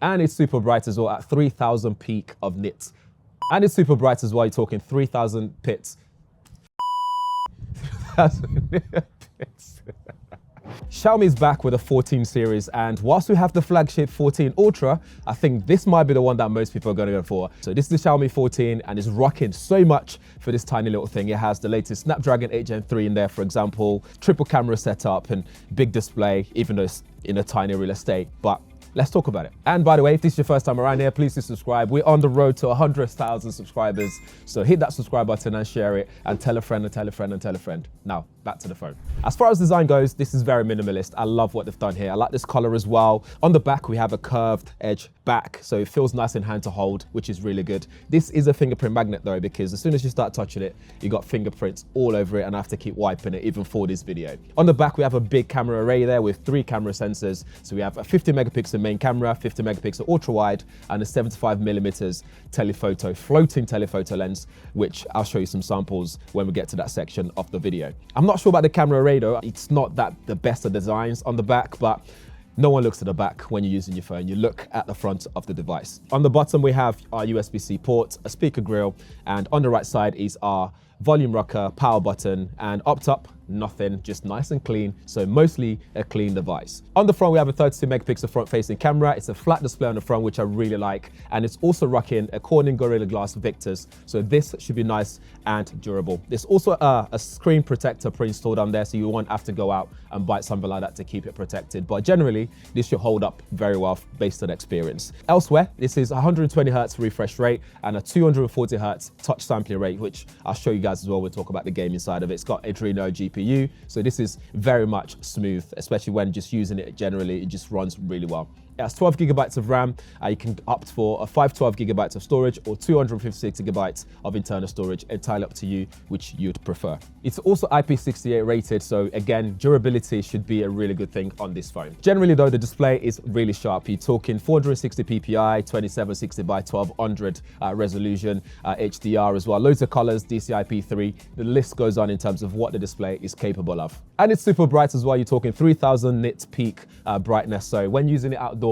And it's super bright as well at 3000 peak of nits. And it's super bright as well, you're talking 3000 pits. 3000 pits. Xiaomi's back with a 14 series, and whilst we have the flagship 14 Ultra, I think this might be the one that most people are going to go for. So this is the Xiaomi 14 and it's rocking so much for this tiny little thing. It has the latest Snapdragon 8 Gen 3 in there, for example, triple camera setup and big display, even though it's in a tiny real estate. But let's talk about it. And by the way, if this is your first time around here, please do subscribe. We're on the road to 100,000 subscribers. So hit that subscribe button and share it, and tell a friend and tell a friend and tell a friend. Now, back to the phone. As far as design goes, this is very minimalist. I love what they've done here. I like this color as well. On the back, we have a curved edge back, so it feels nice in hand to hold, which is really good. This is a fingerprint magnet though, because as soon as you start touching it, you got fingerprints all over it, and I have to keep wiping it even for this video. On the back, we have a big camera array there with 3 camera sensors. So we have a 50 megapixel main camera, 50 megapixel ultra wide, and a 75 millimeters telephoto, floating telephoto lens, which I'll show you some samples when we get to that section of the video. I'm not sure about the camera array though. It's not that the best of designs on the back, but no one looks at the back when you're using your phone. You look at the front of the device. On the bottom, we have our USB-C port, a speaker grill, and on the right side is our volume rocker, power button, and up top, nothing, just nice and clean. So mostly a clean device. On the front, we have a 32 megapixel front facing camera. It's a flat display on the front, which I really like. And it's also rocking a Corning Gorilla Glass Victus. So this should be nice and durable. There's also a screen protector pre-installed on there, so you won't have to go out and buy something like that to keep it protected. But generally, this should hold up very well based on experience. Elsewhere, this is 120 Hertz refresh rate and a 240 Hertz touch sampling rate, which I'll show you guys as well. We'll talk about the gaming side of it. It's got Adreno GPU, so this is very much smooth, especially when just using it generally. It just runs really well. It has 12 gigabytes of RAM. You can opt for a 512 gigabytes of storage or 256 gigabytes of internal storage, entirely up to you, which you'd prefer. It's also IP68 rated, so again, durability should be a really good thing on this phone. Generally though, the display is really sharp. You're talking 460 ppi, 2760 by 1200 resolution, HDR as well. Loads of colors, DCI-P3. The list goes on in terms of what the display is capable of. And it's super bright as well. You're talking 3000 nits peak brightness. So when using it outdoors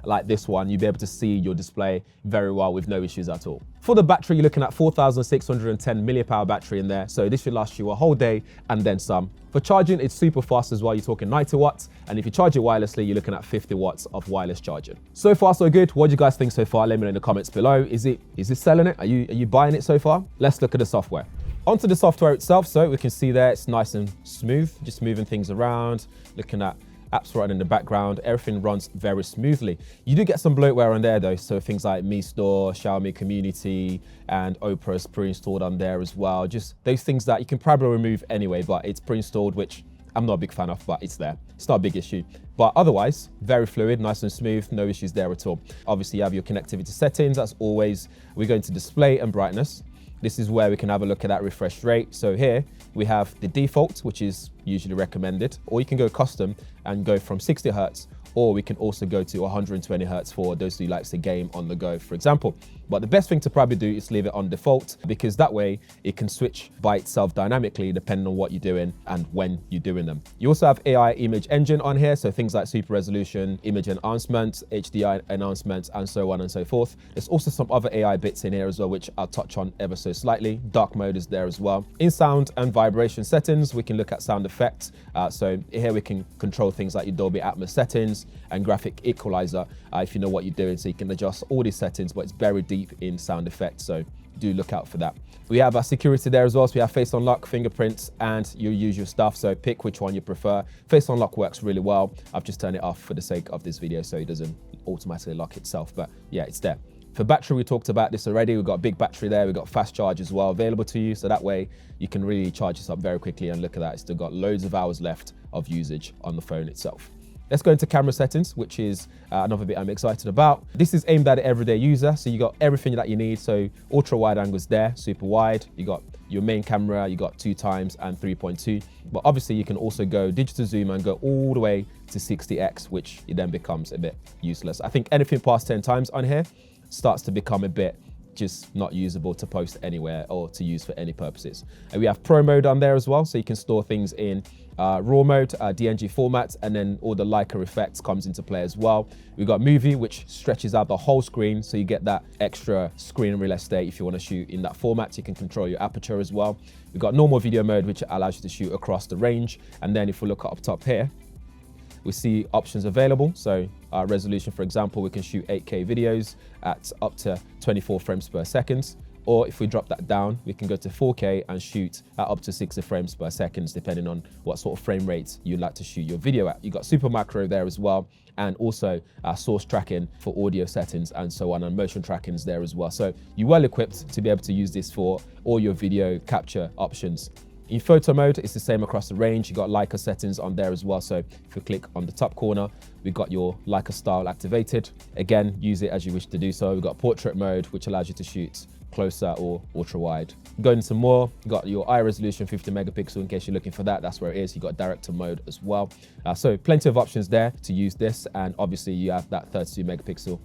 like this one, you'll be able to see your display very well with no issues at all. For the battery, you're looking at 4610 milliamp battery in there. So this should last you a whole day and then some. For charging, it's super fast as well. You're talking 90 watts. And if you charge it wirelessly, you're looking at 50 watts of wireless charging. So far, so good. What do you guys think so far? Let me know in the comments below. Is it selling it? Are you buying it so far? Let's look at the software. Onto the software itself. So we can see there, it's nice and smooth, just moving things around, looking at apps running in the background. Everything runs very smoothly. You do get some bloatware on there though, so things like Mi Store, Xiaomi Community, and Opera is pre-installed on there as well. Just those things that you can probably remove anyway, but it's pre-installed, which I'm not a big fan of, but it's there. It's not a big issue. But otherwise, very fluid, nice and smooth, no issues there at all. Obviously, you have your connectivity settings. As always, we go into display and brightness. This is where we can have a look at that refresh rate. So here we have the default, which is usually recommended, or you can go custom and go from 60 Hertz, or we can also go to 120 Hertz for those who likes the game on the go, for example. But the best thing to probably do is leave it on default, because that way it can switch by itself dynamically depending on what you're doing and when you're doing them. You also have AI image engine on here, so things like super resolution, image enhancement, HDR enhancement, and so on and so forth. There's also some other AI bits in here as well, which I'll touch on ever so slightly. Dark mode is there as well. In sound and vibration settings, we can look at sound effects. So here we can control things like your Dolby Atmos settings and graphic equalizer if you know what you're doing. So you can adjust all these settings, but it's buried deep in sound effects, so do look out for that. We have our security there as well, so we have face unlock, fingerprints, and your usual stuff, so pick which one you prefer. Face unlock works really well. I've just turned it off for the sake of this video so it doesn't automatically lock itself, but yeah, it's there. For battery, we talked about this already. We've got a big battery there. We've got fast charge as well available to you, so that way you can really charge this up very quickly. And look at that, it's still got loads of hours left of usage on the phone itself. Let's go into camera settings, which is another bit I'm excited about. This is aimed at the everyday user, so you got everything that you need. So ultra wide angles there, super wide. You got your main camera, you got 2x and 3.2. But obviously you can also go digital zoom and go all the way to 60x, which it then becomes a bit useless. I think anything past 10 times on here starts to become a bit just not usable to post anywhere or to use for any purposes. And we have Pro mode on there as well, so you can store things in RAW mode, DNG format, and then all the Leica effects comes into play as well. We've got movie, which stretches out the whole screen, so you get that extra screen real estate. If you want to shoot in that format, you can control your aperture as well. We've got normal video mode, which allows you to shoot across the range. And then if we look up top here, we see options available. So our resolution, for example, we can shoot 8K videos at up to 24 frames per second. Or if we drop that down, we can go to 4K and shoot at up to 60 frames per second, depending on what sort of frame rate you'd like to shoot your video at. You've got super macro there as well, and also source tracking for audio settings and so on, and motion tracking is there as well. So you're well equipped to be able to use this for all your video capture options. In photo mode, it's the same across the range. You got Leica settings on there as well. So if you click on the top corner, we've got your Leica style activated. Again, use it as you wish to do so. We've got portrait mode, which allows you to shoot closer or ultra wide. Going into more, you got your eye resolution 50 megapixel in case you're looking for that. That's where it is. You got director mode as well. So plenty of options there to use this. And obviously you have that 32 megapixel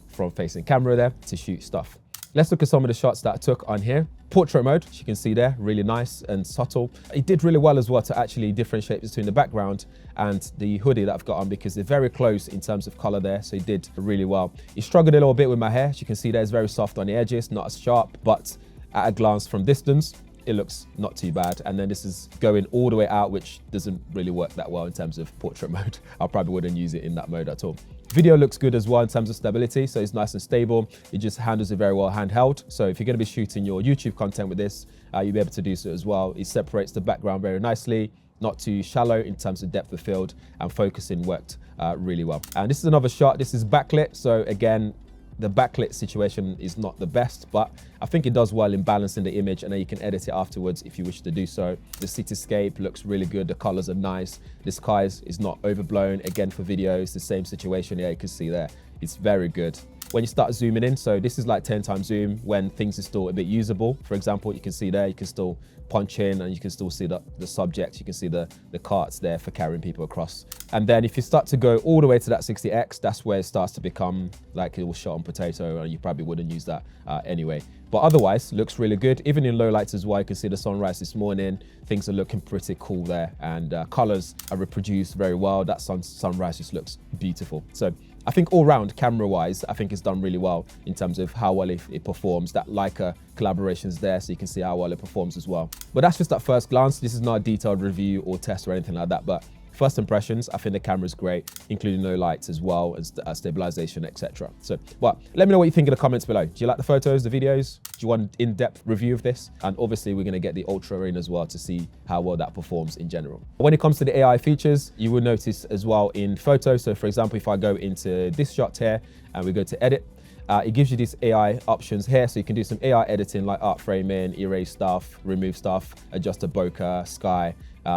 front facing camera there to shoot stuff. Let's look at some of the shots that I took on here. Portrait mode, as you can see there, really nice and subtle. It did really well as well to actually differentiate between the background and the hoodie that I've got on, because they're very close in terms of color there. So it did really well. It struggled a little bit with my hair. As you can see there, it's very soft on the edges, not as sharp, but at a glance from distance, it looks not too bad. And then this is going all the way out, which doesn't really work that well in terms of portrait mode. I probably wouldn't use it in that mode at all. Video looks good as well in terms of stability, so it's nice and stable. It just handles it very well handheld. So if you're going to be shooting your YouTube content with this, you'll be able to do so as well. It separates the background very nicely, not too shallow in terms of depth of field, and focusing worked really well. And this is another shot. This is backlit, so again, the backlit situation is not the best, but I think it does well in balancing the image, and then you can edit it afterwards if you wish to do so. The cityscape looks really good. The colors are nice. The skies is not overblown. Again, for video, it's the same situation. Yeah, you can see there. It's very good. When you start zooming in, so this is like 10 times zoom when things are still a bit usable. For example, you can see there, you can still punch in and you can still see the subject. You can see the carts there for carrying people across. And then if you start to go all the way to that 60x, that's where it starts to become like it was shot on potato, and you probably wouldn't use that anyway. But otherwise, looks really good. Even in low lights as well, you can see the sunrise this morning. Things are looking pretty cool there, and colors are reproduced very well. That sunrise just looks beautiful. So I think all round, camera-wise, I think it's done really well in terms of how well it performs. That Leica collaboration's there, so you can see how well it performs as well. But that's just at first glance. This is not a detailed review or test or anything like that, but first impressions, I think the camera's great, including low lights as well as stabilization, etc. So, well, let me know what you think in the comments below. Do you like the photos, the videos? Do you want an in-depth review of this? And obviously, we're going to get the Ultra in as well to see how well that performs in general. When it comes to the AI features, you will notice as well in photos. So, for example, if I go into this shot here and we go to edit, it gives you these AI options here. So you can do some AI editing like art framing, erase stuff, remove stuff, adjust the bokeh, sky,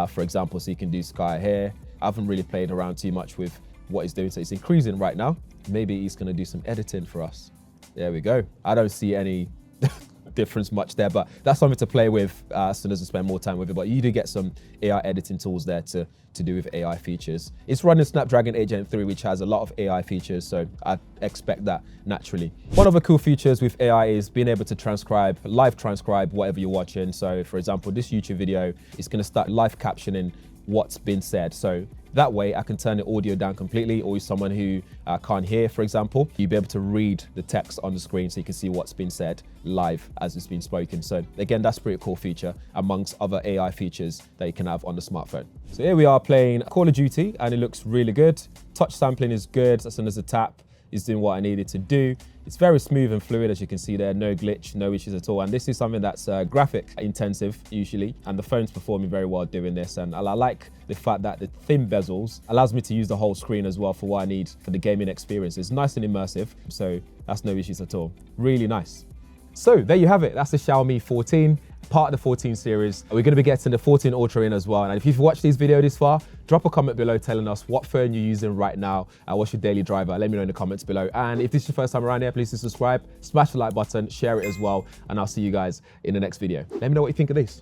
for example. So you can do sky here. I haven't really played around too much with what he's doing. So it's increasing right now. Maybe he's gonna do some editing for us. There we go. I don't see any difference much there, but that's something to play with as soon as I spend more time with it. But you do get some AI editing tools there to do with AI features. It's running Snapdragon 8 Gen 3, which has a lot of AI features, so I expect that naturally. One of the cool features with AI is being able to live transcribe whatever you're watching. So for example, this YouTube video is gonna start live captioning what's been said. So that way I can turn the audio down completely, or someone who can't hear, for example, you'll be able to read the text on the screen so you can see what's been said live as it's been spoken. So again, that's a pretty cool feature amongst other AI features that you can have on the smartphone. So here we are playing Call of Duty and it looks really good. Touch sampling is good. As soon as a tap is doing what I needed to do. It's very smooth and fluid, as you can see there, no glitch, no issues at all. And this is something that's graphic intensive usually, and the phone's performing very well doing this. And I like the fact that the thin bezels allows me to use the whole screen as well for what I need for the gaming experience. It's nice and immersive, so that's no issues at all. Really nice. So there you have it. That's the Xiaomi 14, part of the 14 series. We're going to be getting the 14 Ultra in as well. And if you've watched this video this far, drop a comment below telling us what phone you're using right now and what's your daily driver. Let me know in the comments below. And if this is your first time around here, please subscribe, smash the like button, share it as well. And I'll see you guys in the next video. Let me know what you think of this.